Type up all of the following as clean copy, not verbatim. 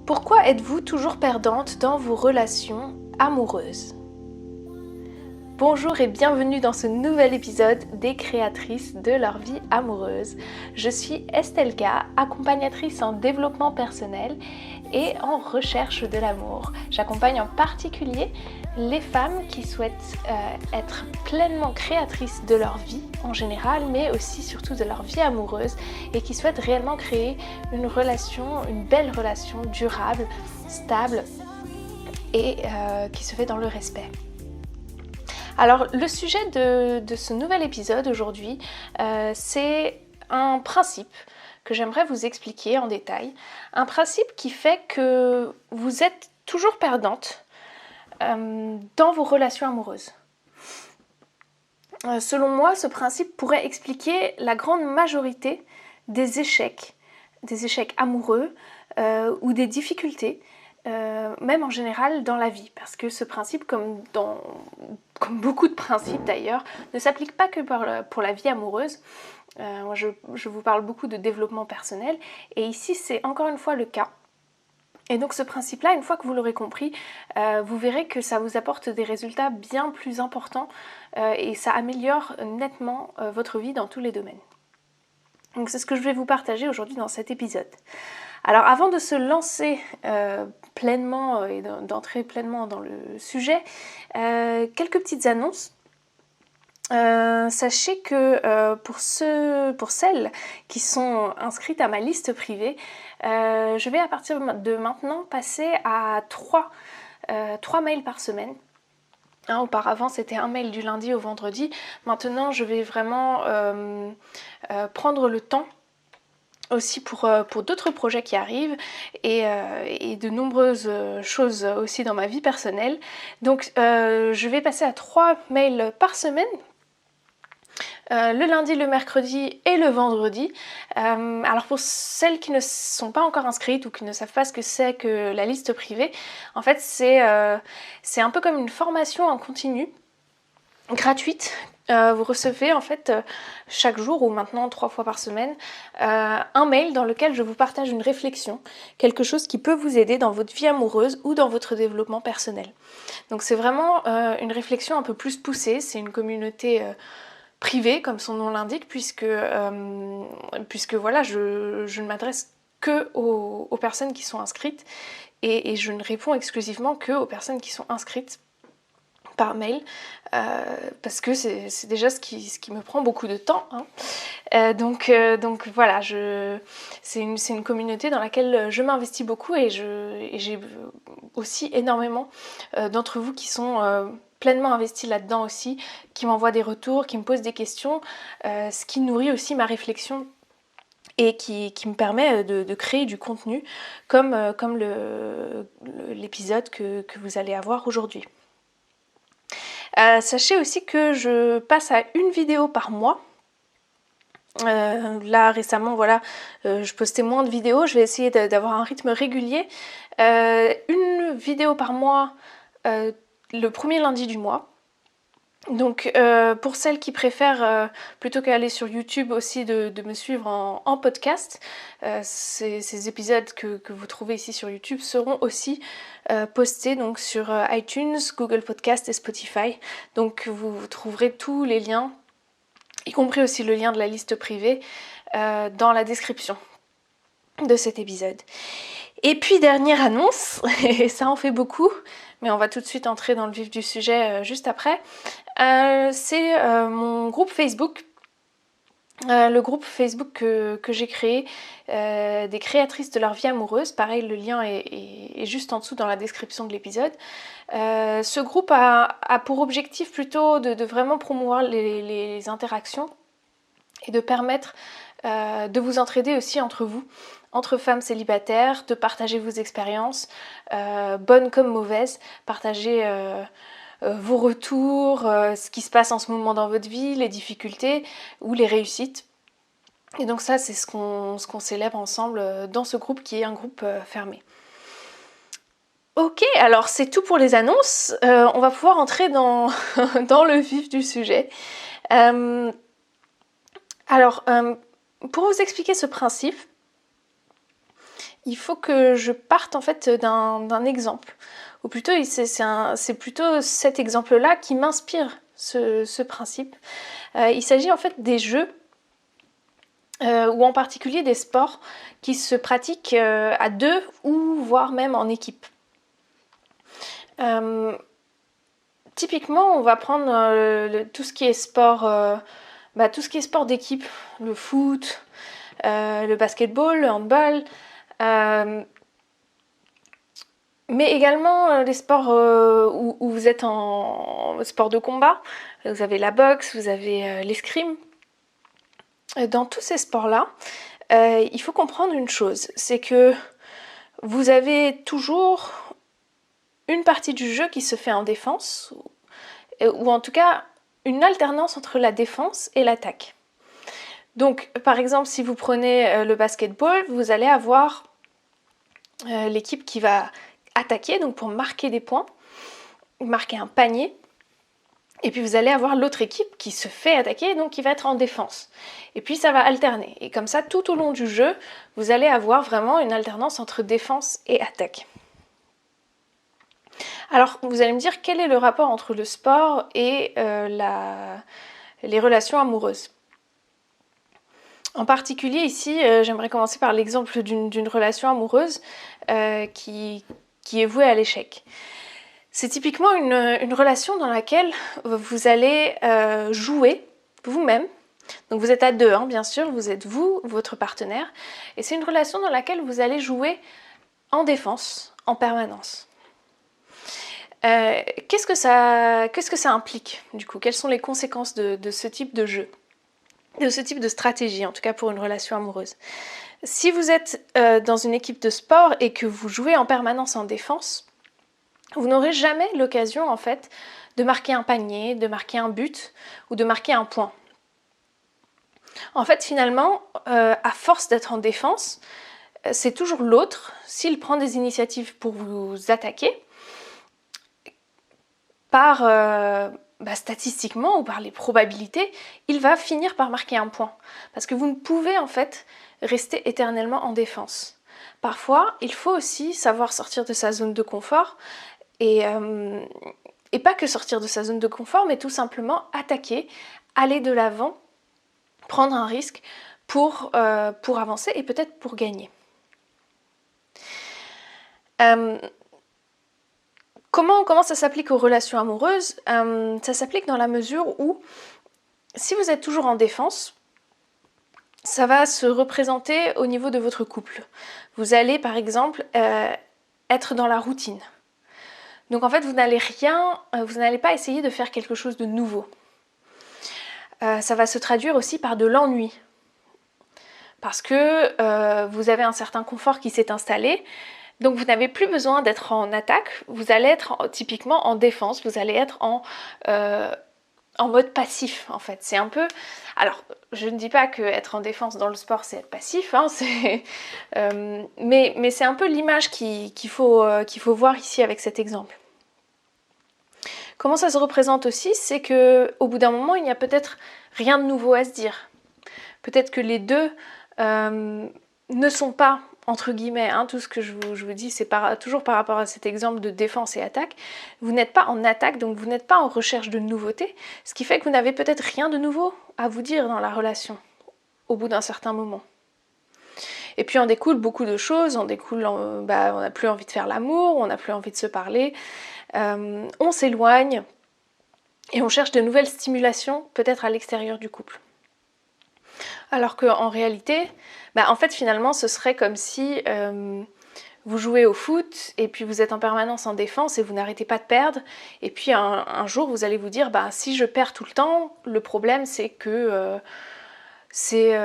Pourquoi êtes-vous toujours perdante dans vos relations amoureuses ? Bonjour et bienvenue dans ce nouvel épisode des créatrices de leur vie amoureuse. Je suis Estelka, accompagnatrice en développement personnel et en recherche de l'amour. J'accompagne en particulier les femmes qui souhaitent être pleinement créatrices de leur vie en général, mais aussi surtout de leur vie amoureuse et qui souhaitent réellement créer une belle relation durable, stable et qui se fait dans le respect. Alors le sujet de ce nouvel épisode aujourd'hui, c'est un principe que j'aimerais vous expliquer en détail. Un principe qui fait que vous êtes toujours perdante dans vos relations amoureuses. Selon moi, ce principe pourrait expliquer la grande majorité des échecs amoureux ou des difficultés, même en général dans la vie, parce que ce principe, comme beaucoup de principes d'ailleurs, ne s'applique pas que pour la vie amoureuse. Moi je vous parle beaucoup de développement personnel, et ici c'est encore une fois le cas. Et donc ce principe-là, une fois que vous l'aurez compris, vous verrez que ça vous apporte des résultats bien plus importants et ça améliore nettement votre vie dans tous les domaines. Donc c'est ce que je vais vous partager aujourd'hui dans cet épisode. Alors avant de se lancer pleinement et d'entrer pleinement dans le sujet, quelques petites annonces. Sachez que pour celles qui sont inscrites à ma liste privée, je vais à partir de maintenant passer à 3 mails par semaine. Auparavant c'était un mail du lundi au vendredi. Maintenant je vais vraiment prendre le temps aussi pour d'autres projets qui arrivent et de nombreuses choses aussi dans ma vie personnelle. Donc je vais passer à 3 mails par semaine. Le lundi, le mercredi et le vendredi. Alors pour celles qui ne sont pas encore inscrites ou qui ne savent pas ce que c'est que la liste privée, en fait c'est un peu comme une formation en continu, gratuite. Vous recevez en fait chaque jour ou maintenant 3 fois par semaine un mail dans lequel je vous partage une réflexion, quelque chose qui peut vous aider dans votre vie amoureuse ou dans votre développement personnel. Donc c'est vraiment une réflexion un peu plus poussée, c'est une communauté privée comme son nom l'indique, puisque voilà, je ne m'adresse que aux personnes qui sont inscrites et je ne réponds exclusivement que aux personnes qui sont inscrites par mail, parce que c'est déjà ce qui me prend beaucoup de temps, hein. Donc voilà, c'est une communauté dans laquelle je m'investis beaucoup et j'ai aussi énormément d'entre vous qui sont pleinement investis là-dedans aussi, qui m'envoient des retours, qui me posent des questions, ce qui nourrit aussi ma réflexion et qui me permet de créer du contenu comme l'épisode que vous allez avoir aujourd'hui. Sachez aussi que je passe à une vidéo par mois. Là récemment, voilà, je postais moins de vidéos. Je vais essayer d'avoir un rythme régulier. Une vidéo par mois, le premier lundi du mois. Donc pour celles qui préfèrent plutôt qu'aller sur YouTube aussi de me suivre en podcast, ces épisodes que vous trouvez ici sur YouTube seront aussi postés donc sur iTunes, Google Podcast et Spotify. Donc vous trouverez tous les liens, y compris aussi le lien de la liste privée, dans la description de cet épisode. Et puis dernière annonce, et ça en fait beaucoup, mais on va tout de suite entrer dans le vif du sujet juste après, c'est mon groupe Facebook. Le groupe Facebook que j'ai créé, des créatrices de leur vie amoureuse. Pareil, le lien est juste en dessous dans la description de l'épisode. Ce groupe a pour objectif plutôt de vraiment promouvoir les interactions et de permettre de vous entraider aussi entre vous, entre femmes célibataires, de partager vos expériences, bonnes comme mauvaises, partager vos retours, ce qui se passe en ce moment dans votre vie, les difficultés ou les réussites. Et donc ça, c'est ce qu'on célèbre ensemble dans ce groupe qui est un groupe fermé. Ok, alors c'est tout pour les annonces. On va pouvoir entrer dans le vif du sujet. Alors, pour vous expliquer ce principe, il faut que je parte en fait d'un exemple. Ou plutôt, c'est plutôt cet exemple-là qui m'inspire ce principe. Il s'agit en fait des jeux, ou en particulier des sports qui se pratiquent à deux ou voire même en équipe. Typiquement, on va prendre tout ce qui est sport, tout ce qui est sport d'équipe, le foot, le basketball, le handball, mais également les sports où vous êtes en sport de combat. Vous avez la boxe, vous avez l'escrime. Dans tous ces sports-là, il faut comprendre une chose, c'est que vous avez toujours une partie du jeu qui se fait en défense, ou en tout cas une alternance entre la défense et l'attaque. Donc par exemple, si vous prenez le basketball, vous allez avoir l'équipe qui va attaquer, donc pour marquer des points, marquer un panier, et puis vous allez avoir l'autre équipe qui se fait attaquer, donc qui va être en défense. Et puis ça va alterner, et comme ça tout au long du jeu, vous allez avoir vraiment une alternance entre défense et attaque. Alors vous allez me dire quel est le rapport entre le sport et les relations amoureuses. En particulier ici, j'aimerais commencer par l'exemple d'une relation amoureuse qui est vouée à l'échec. C'est typiquement une relation dans laquelle vous allez jouer vous-même. Donc vous êtes à deux, bien sûr, vous êtes vous, votre partenaire. Et c'est une relation dans laquelle vous allez jouer en défense, en permanence. Qu'est-ce que ça implique du coup? Quelles sont les conséquences de ce type de jeu? De ce type de stratégie, en tout cas pour une relation amoureuse. Si vous êtes dans une équipe de sport et que vous jouez en permanence en défense, vous n'aurez jamais l'occasion en fait de marquer un panier, de marquer un but ou de marquer un point. En fait, finalement, à force d'être en défense, c'est toujours l'autre, s'il prend des initiatives pour vous attaquer, statistiquement ou par les probabilités, il va finir par marquer un point. Parce que vous ne pouvez en fait rester éternellement en défense. Parfois, il faut aussi savoir sortir de sa zone de confort et pas que sortir de sa zone de confort, mais tout simplement attaquer, aller de l'avant, prendre un risque pour avancer et peut-être pour gagner. Comment ça s'applique aux relations amoureuses? Ça s'applique dans la mesure où, si vous êtes toujours en défense, ça va se représenter au niveau de votre couple. Vous allez par exemple être dans la routine. Donc en fait, vous n'allez pas essayer de faire quelque chose de nouveau. Ça va se traduire aussi par de l'ennui. Parce que vous avez un certain confort qui s'est installé, donc vous n'avez plus besoin d'être en attaque, vous allez être typiquement en défense, vous allez être en mode passif en fait. C'est un peu... Alors, je ne dis pas que être en défense dans le sport c'est être passif, mais c'est un peu l'image qu'il faut voir ici avec cet exemple. Comment ça se représente aussi? C'est qu'au bout d'un moment, il n'y a peut-être rien de nouveau à se dire. Peut-être que les deux ne sont pas, entre guillemets, tout ce que je vous dis, c'est toujours par rapport à cet exemple de défense et attaque. Vous n'êtes pas en attaque, donc vous n'êtes pas en recherche de nouveautés, ce qui fait que vous n'avez peut-être rien de nouveau à vous dire dans la relation, au bout d'un certain moment. Et puis en découle beaucoup de choses, on n'a plus envie de faire l'amour, on n'a plus envie de se parler, on s'éloigne, et on cherche de nouvelles stimulations, peut-être à l'extérieur du couple. Alors qu'en réalité, en fait finalement ce serait comme si vous jouez au foot et puis vous êtes en permanence en défense et vous n'arrêtez pas de perdre, et puis un jour vous allez vous dire si je perds tout le temps, le problème c'est que c'est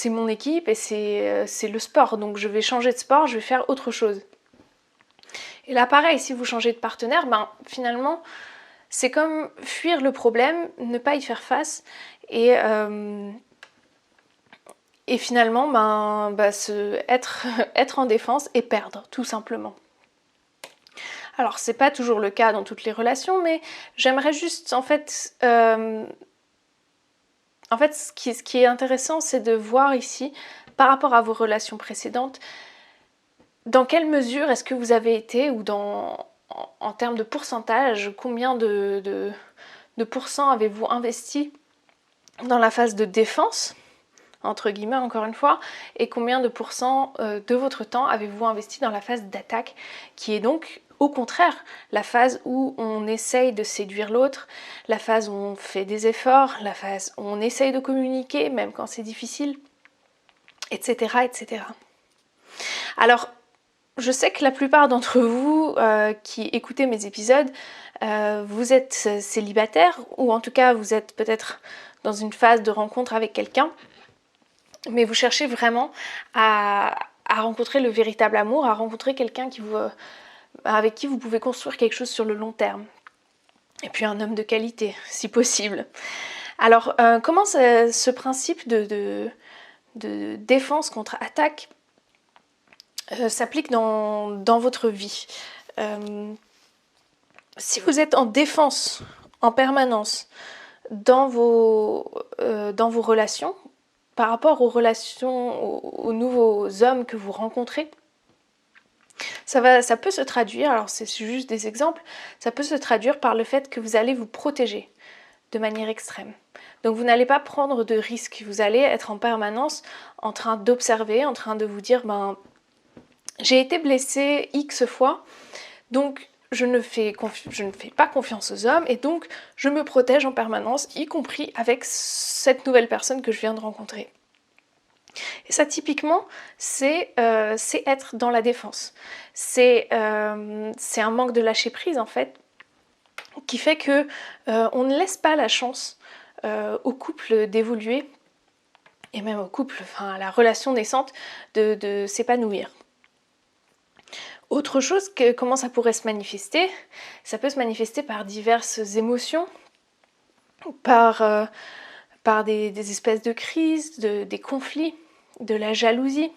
mon équipe et c'est le sport, donc je vais changer de sport, je vais faire autre chose. Et là pareil, si vous changez de partenaire, finalement c'est comme fuir le problème, ne pas y faire face et finalement être en défense et perdre, tout simplement. Alors c'est pas toujours le cas dans toutes les relations, mais j'aimerais juste ce qui est intéressant, c'est de voir ici, par rapport à vos relations précédentes, dans quelle mesure est-ce que vous avez été, ou en termes de pourcentage, combien de pourcents avez-vous investi dans la phase de défense, entre guillemets encore une fois, et combien de pourcents de votre temps avez-vous investi dans la phase d'attaque, qui est donc au contraire la phase où on essaye de séduire l'autre, la phase où on fait des efforts, la phase où on essaye de communiquer même quand c'est difficile, etc. etc. Alors, je sais que la plupart d'entre vous qui écoutez mes épisodes, vous êtes célibataire, ou en tout cas vous êtes peut-être dans une phase de rencontre avec quelqu'un, mais vous cherchez vraiment à rencontrer le véritable amour, à rencontrer quelqu'un avec qui vous pouvez construire quelque chose sur le long terme. Et puis un homme de qualité, si possible. Alors, comment ce principe de défense contre attaque s'applique dans votre vie? Si vous êtes en défense en permanence dans vos relations, par rapport aux relations, aux nouveaux hommes que vous rencontrez, ça peut se traduire, alors c'est juste des exemples, ça peut se traduire par le fait que vous allez vous protéger de manière extrême. Donc vous n'allez pas prendre de risques, vous allez être en permanence en train d'observer, en train de vous dire j'ai été blessée X fois, donc je ne fais pas confiance aux hommes, et donc je me protège en permanence, y compris avec cette nouvelle personne que je viens de rencontrer. Et ça, typiquement, c'est être dans la défense. C'est un manque de lâcher prise, en fait, qui fait que on ne laisse pas la chance au couple d'évoluer, et même au couple, à la relation naissante, de s'épanouir. Autre chose, comment ça pourrait se manifester? Ça peut se manifester par diverses émotions, par des espèces de crises, des conflits, de la jalousie.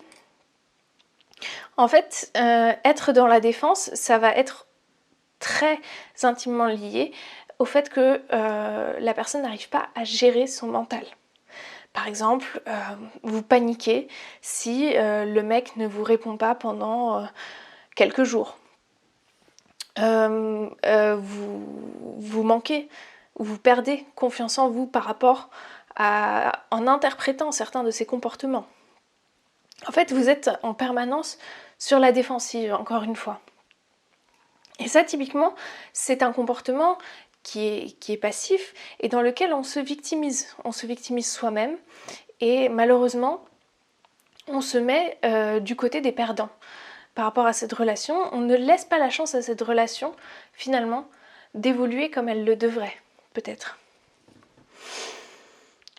En fait, être dans la défense, ça va être très intimement lié au fait que la personne n'arrive pas à gérer son mental. Par exemple, vous paniquez si le mec ne vous répond pas pendant quelques jours. Vous manquez, vous perdez confiance en vous par rapport en interprétant certains de ses comportements. En fait, vous êtes en permanence sur la défensive, encore une fois. Et ça, typiquement, c'est un comportement qui est passif et dans lequel on se victimise. On se victimise soi-même et malheureusement, on se met du côté des perdants. Par rapport à cette relation, on ne laisse pas la chance à cette relation, finalement, d'évoluer comme elle le devrait, peut-être.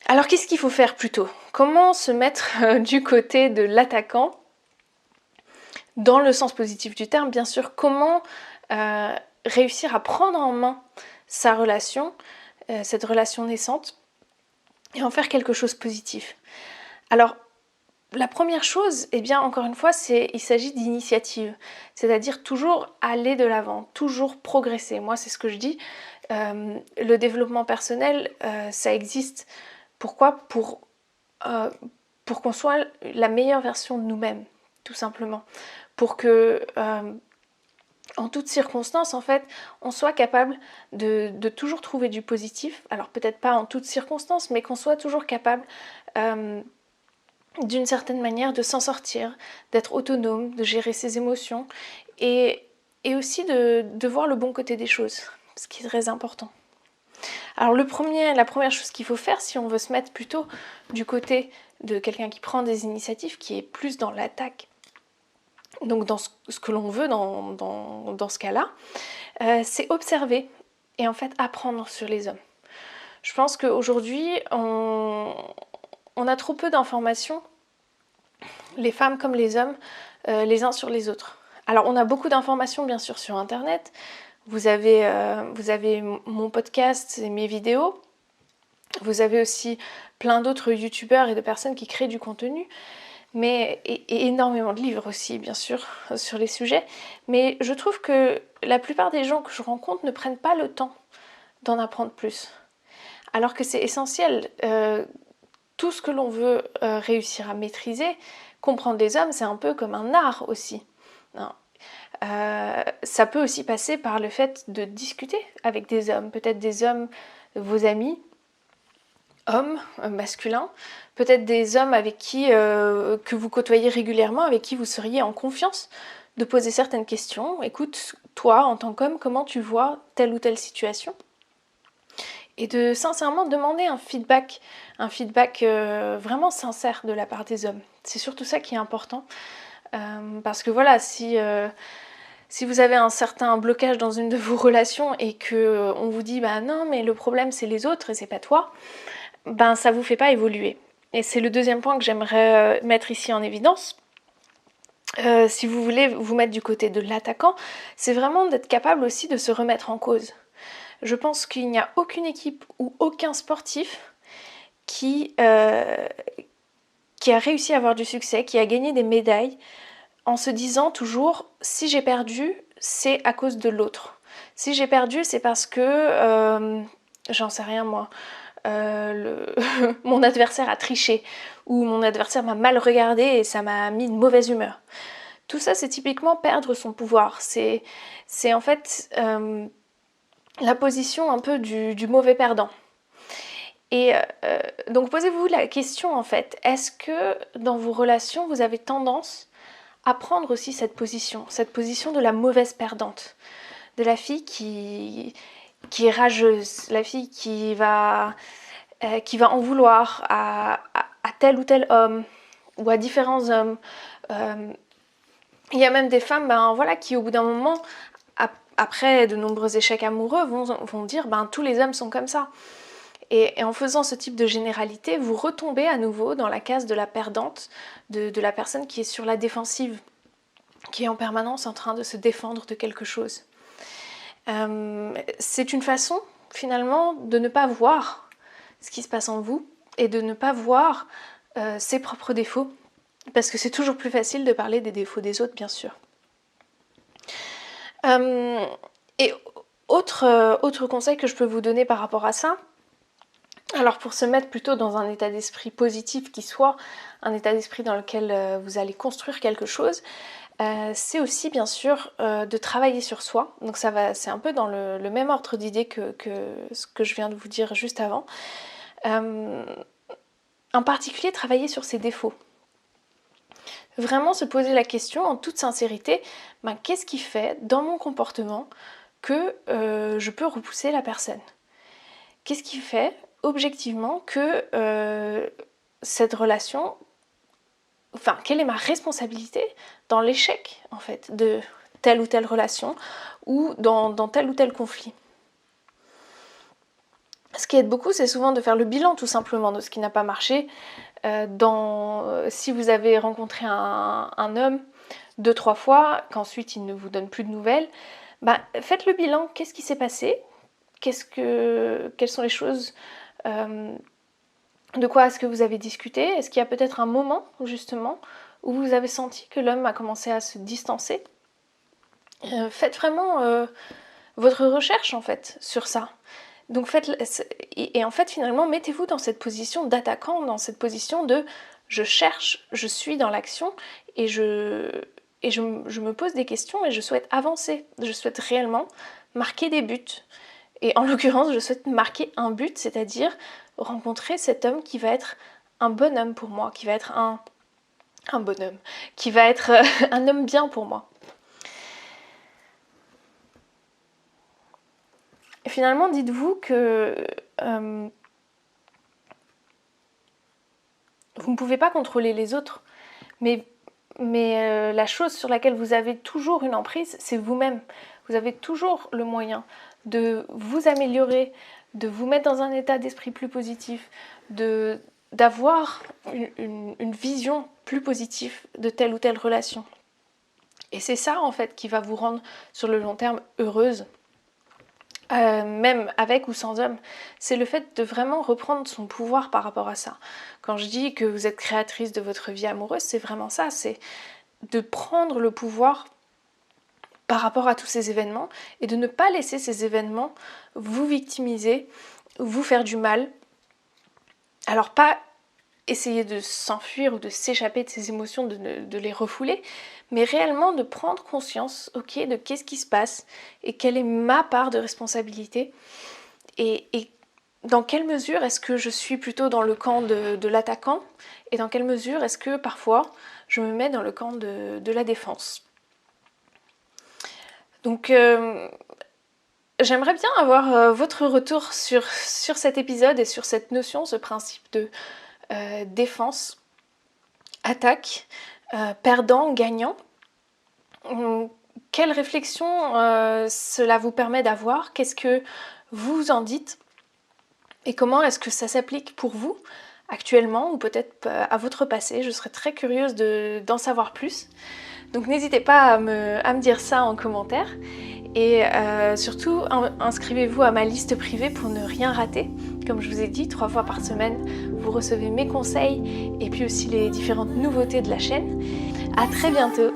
Alors qu'est-ce qu'il faut faire plutôt? Comment se mettre du côté de l'attaquant, dans le sens positif du terme, bien sûr? Comment réussir à prendre en main sa relation, cette relation naissante, et en faire quelque chose de positif? Alors, la première chose, eh bien, encore une fois, il s'agit d'initiative, c'est-à-dire toujours aller de l'avant, toujours progresser. Moi, c'est ce que je dis. Le développement personnel, ça existe. Pourquoi? Pour qu'on soit la meilleure version de nous-mêmes, tout simplement. Pour que, en toutes circonstances, en fait, on soit capable de toujours trouver du positif. Alors peut-être pas en toutes circonstances, mais qu'on soit toujours capable d'une certaine manière de s'en sortir, d'être autonome, de gérer ses émotions et aussi de voir le bon côté des choses, ce qui est très important. Alors la première chose qu'il faut faire si on veut se mettre plutôt du côté de quelqu'un qui prend des initiatives, qui est plus dans l'attaque, donc dans ce que l'on veut dans ce cas-là, c'est observer et en fait apprendre sur les hommes. Je pense qu'aujourd'hui, on a trop peu d'informations, les femmes comme les hommes, les uns sur les autres. Alors on a beaucoup d'informations bien sûr sur internet, vous avez mon podcast et mes vidéos, vous avez aussi plein d'autres youtubeurs et de personnes qui créent du contenu, et énormément de livres aussi bien sûr sur les sujets, mais je trouve que la plupart des gens que je rencontre ne prennent pas le temps d'en apprendre plus, alors que c'est essentiel. Tout ce que l'on veut réussir à maîtriser, comprendre les hommes, c'est un peu comme un art aussi. Non. Ça peut aussi passer par le fait de discuter avec des hommes, peut-être des hommes, vos amis, hommes, masculins, peut-être des hommes avec qui que vous côtoyez régulièrement, avec qui vous seriez en confiance de poser certaines questions. Écoute, toi, en tant qu'homme, comment tu vois telle ou telle situation? Et de sincèrement demander un feedback vraiment sincère de la part des hommes. C'est surtout ça qui est important. Parce que voilà, si vous avez un certain blocage dans une de vos relations et que on vous dit bah non mais le problème c'est les autres et c'est pas toi, ben ça vous fait pas évoluer. Et c'est le deuxième point que j'aimerais mettre ici en évidence. Si vous voulez vous mettre du côté de l'attaquant, c'est vraiment d'être capable aussi de se remettre en cause. Je pense qu'il n'y a aucune équipe ou aucun sportif qui a réussi à avoir du succès, qui a gagné des médailles en se disant toujours si j'ai perdu, c'est à cause de l'autre. Si j'ai perdu, c'est parce que, j'en sais rien moi, mon adversaire a triché ou mon adversaire m'a mal regardé et ça m'a mis de mauvaise humeur. Tout ça, c'est typiquement perdre son pouvoir. C'est en fait la position un peu du mauvais perdant. Et donc posez-vous la question en fait, est-ce que dans vos relations, vous avez tendance à prendre aussi cette position de la mauvaise perdante, de la fille qui est rageuse, la fille qui va en vouloir à tel ou tel homme ou à différents hommes. Il y a même des femmes voilà, qui au bout d'un moment, après de nombreux échecs amoureux, vont dire tous les hommes sont comme ça. Et en faisant ce type de généralité, vous retombez à nouveau dans la case de la perdante, de la personne qui est sur la défensive, qui est en permanence en train de se défendre de quelque chose. C'est une façon, finalement, de ne pas voir ce qui se passe en vous et de ne pas voir ses propres défauts, parce que c'est toujours plus facile de parler des défauts des autres, bien sûr. Et autre conseil que je peux vous donner par rapport à ça, alors pour se mettre plutôt dans un état d'esprit positif qui soit un état d'esprit dans lequel vous allez construire quelque chose, c'est aussi bien sûr de travailler sur soi. Donc c'est un peu dans le même ordre d'idée que ce que je viens de vous dire juste avant. En particulier travailler sur ses défauts. Vraiment se poser la question en toute sincérité, qu'est-ce qui fait dans mon comportement que je peux repousser la personne? Qu'est-ce qui fait objectivement que cette relation, quelle est ma responsabilité dans l'échec en fait de telle ou telle relation ou dans tel ou tel conflit? Ce qui aide beaucoup, c'est souvent de faire le bilan tout simplement de ce qui n'a pas marché. Si vous avez rencontré un homme 2-3 fois, qu'ensuite il ne vous donne plus de nouvelles, faites le bilan. Qu'est-ce qui s'est passé? Quelles sont les choses, de quoi est-ce que vous avez discuté? Est-ce qu'il y a peut-être un moment justement où vous avez senti que l'homme a commencé à se distancer? Faites vraiment votre recherche en fait sur ça. Donc et en fait finalement mettez-vous dans cette position d'attaquant, dans cette position de je cherche, je suis dans l'action et je me pose des questions et je souhaite avancer, je souhaite réellement marquer des buts. Et en l'occurrence, je souhaite marquer un but, c'est-à-dire rencontrer cet homme qui va être un bonhomme pour moi, qui va être un bonhomme, qui va être un homme bien pour moi. Et finalement, dites-vous que vous ne pouvez pas contrôler les autres, mais la chose sur laquelle vous avez toujours une emprise, c'est vous-même. Vous avez toujours le moyen de vous améliorer, de vous mettre dans un état d'esprit plus positif, d'avoir une vision plus positive de telle ou telle relation. Et c'est ça en fait qui va vous rendre sur le long terme heureuse, même avec ou sans homme. C'est le fait de vraiment reprendre son pouvoir par rapport à ça. Quand je dis que vous êtes créatrice de votre vie amoureuse, c'est vraiment ça, c'est de prendre le pouvoir par rapport à tous ces événements et de ne pas laisser ces événements vous victimiser, vous faire du mal. Alors pas essayer de s'enfuir ou de s'échapper de ces émotions, de les refouler, mais réellement de prendre conscience, ok, de qu'est-ce qui se passe et quelle est ma part de responsabilité et dans quelle mesure est-ce que je suis plutôt dans le camp de l'attaquant et dans quelle mesure est-ce que parfois je me mets dans le camp de la défense. Donc j'aimerais bien avoir votre retour sur cet épisode et sur cette notion, ce principe de défense, attaque, perdant, gagnant. Quelle réflexion cela vous permet d'avoir? Qu'est-ce que vous en dites? Et comment est-ce que ça s'applique pour vous actuellement ou peut-être à votre passé? Je serais très curieuse d'en savoir plus. Donc n'hésitez pas à me dire ça en commentaire. Et surtout, inscrivez-vous à ma liste privée pour ne rien rater. Comme je vous ai dit, 3 fois par semaine, vous recevez mes conseils et puis aussi les différentes nouveautés de la chaîne. À très bientôt!